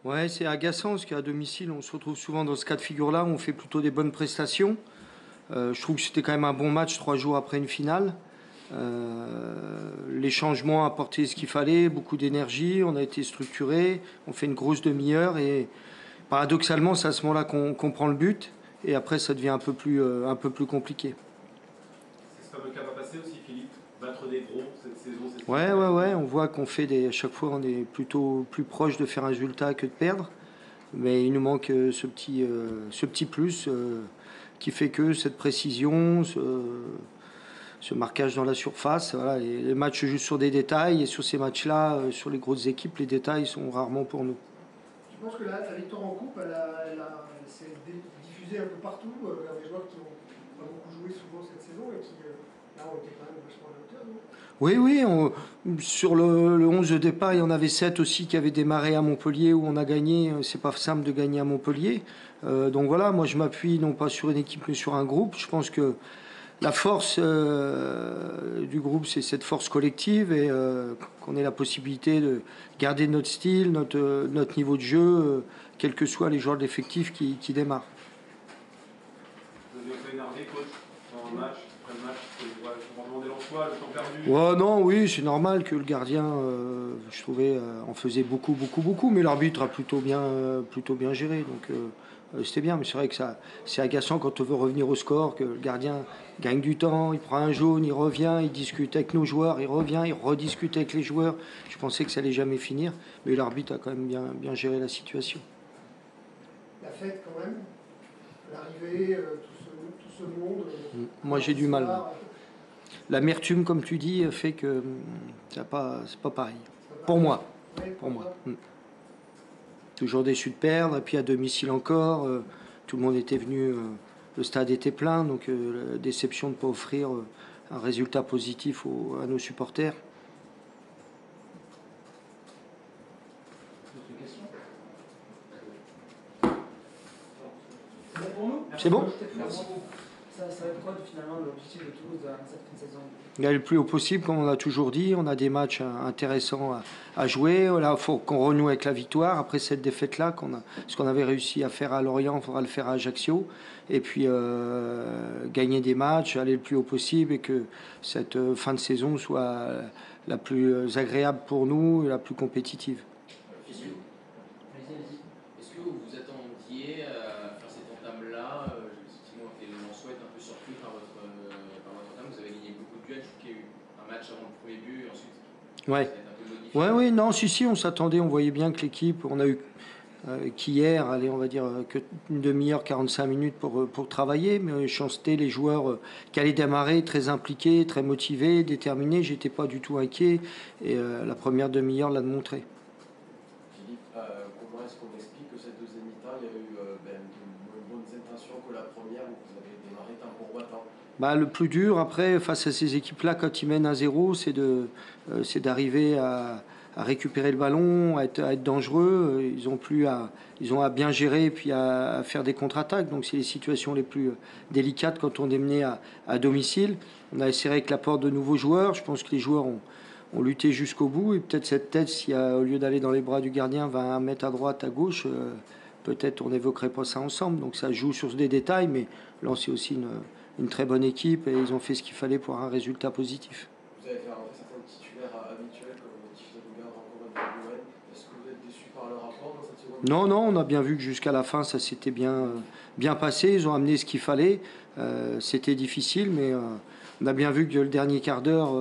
Ouais, c'est agaçant parce qu'à domicile, on se retrouve souvent dans ce cas de figure-là où on fait plutôt des bonnes prestations. Je trouve que c'était quand même un bon match 3 jours après une finale. Les changements apportaient ce qu'il fallait, beaucoup d'énergie, on a été structuré, on fait une grosse demi-heure et paradoxalement, c'est à ce moment-là qu'on prend le but et après ça devient un peu plus compliqué. C'est ce fameux cap à passer aussi, Philippe, battre des gros cette saison. Ouais, on voit qu'on fait à chaque fois on est plutôt plus proche de faire un résultat que de perdre, mais il nous manque ce petit plus qui fait que cette précision, ce marquage dans la surface. Voilà, les matchs se jouent sur des détails et sur ces matchs-là, sur les grosses équipes, les détails sont rarement pour nous. Je pense que la victoire en coupe, elle s'est diffusée un peu partout. Il y a des joueurs qui n'ont pas beaucoup joué souvent cette saison et qui là ont été quand même vachement à la hauteur. Oui, sur le 11 de départ, il y en avait 7 aussi qui avaient démarré à Montpellier où on a gagné. C'est pas simple de gagner à Montpellier. Donc voilà, moi je m'appuie non pas sur une équipe mais sur un groupe. Je pense que la force du groupe, c'est cette force collective et qu'on ait la possibilité de garder notre style, notre niveau de jeu, quels que soient les joueurs de l'effectif qui démarrent. Vous avez été énervé, coach, dans un match, après le match, le comportement des Lensois, le temps perdu. Ouais, non, oui, c'est normal que le gardien, je trouvais, en faisait beaucoup, mais l'arbitre a plutôt bien géré, donc c'était bien. Mais c'est vrai que c'est agaçant quand on veut revenir au score, que le gardien gagne du temps, il prend un jaune, il revient, il discute avec nos joueurs, il revient, il rediscute avec les joueurs. Je pensais que ça allait jamais finir, mais l'arbitre a quand même bien géré la situation. La fête quand même, l'arrivée, tout ce monde. Moi j'ai du mal. L'amertume, comme tu dis, fait que c'est pas pareil. Pour moi. Pour moi. Toujours déçu de perdre, et puis à domicile encore, tout le monde était venu, le stade était plein, donc la déception de ne pas offrir un résultat positif à nos supporters. C'est bon ? Ça va être quoi finalement l'objectif de Toulouse dans cette fin de saison? Le plus haut possible, comme on l'a toujours dit. On a des matchs intéressants à jouer. Là, il faut qu'on renoue avec la victoire. Après cette défaite-là, ce qu'on avait réussi à faire à Lorient, il faudra le faire à Ajaccio. Et puis gagner des matchs, aller le plus haut possible et que cette fin de saison soit la plus agréable pour nous et la plus compétitive. Est-ce que vous vous attendiez à faire cette entame-là? Effectivement, les Lensois est un peu surpris par votre entame. Vous avez gagné beaucoup de duels. Je trouve qu'il y a eu un match avant le premier but et ensuite Ouais. ça a été un peu modifié. Oui, non, si, on s'attendait, on voyait bien que l'équipe, on a eu qu'hier, allez, on va dire que une demi-heure, 45 minutes pour travailler, mais chanceté, les joueurs qui allaient démarrer, très impliqués, très motivés, déterminés, j'étais pas du tout inquiet et la première demi-heure l'a montré. Philippe, comment est-ce qu'on explique que cette deuxième mi-temps, il y a eu de moins bonnes intentions que la première où vous avez démarré tambour battant? Le plus dur après, face à ces équipes-là, quand ils mènent à 0, c'est d'arriver à récupérer le ballon, à être dangereux. Ils ont à bien gérer et puis à faire des contre-attaques. Donc c'est les situations les plus délicates quand on est mené à domicile. On a essayé avec l'apport de nouveaux joueurs. Je pense que les joueurs ont lutté jusqu'au bout. Et peut-être cette tête, si au lieu d'aller dans les bras du gardien, va un mètre à droite, à gauche, peut-être on n'évoquerait pas ça ensemble. Donc ça joue sur des détails, mais là c'est aussi une très bonne équipe et ils ont fait ce qu'il fallait pour un résultat positif. Vous avez fait rentrer certains titulaires habituels comme Tiffany Bouillard, encore Noël. Est-ce que vous êtes déçu par leur rapport dans cette seconde? Non, on a bien vu que jusqu'à la fin ça s'était bien passé. Ils ont amené ce qu'il fallait. C'était difficile, mais on a bien vu que le dernier quart d'heure,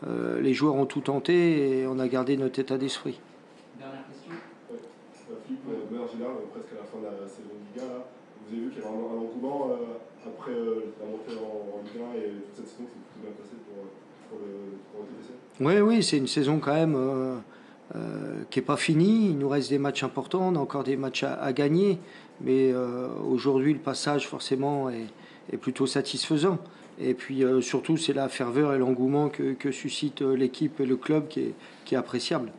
les joueurs ont tout tenté et on a gardé notre état d'esprit. Dernière question. Philippe, de manière générale, presque à la fin de la saison de Liga, là, vous avez vu qu'il y avait un engouement après la montée en Ligue 1 et toute cette saison, c'est plutôt bien passé pour le TFC. Oui, c'est une saison quand même qui n'est pas finie. Il nous reste des matchs importants, on a encore des matchs à gagner, mais aujourd'hui le passage forcément est plutôt satisfaisant. Et puis surtout c'est la ferveur et l'engouement que suscite l'équipe et le club qui est appréciable.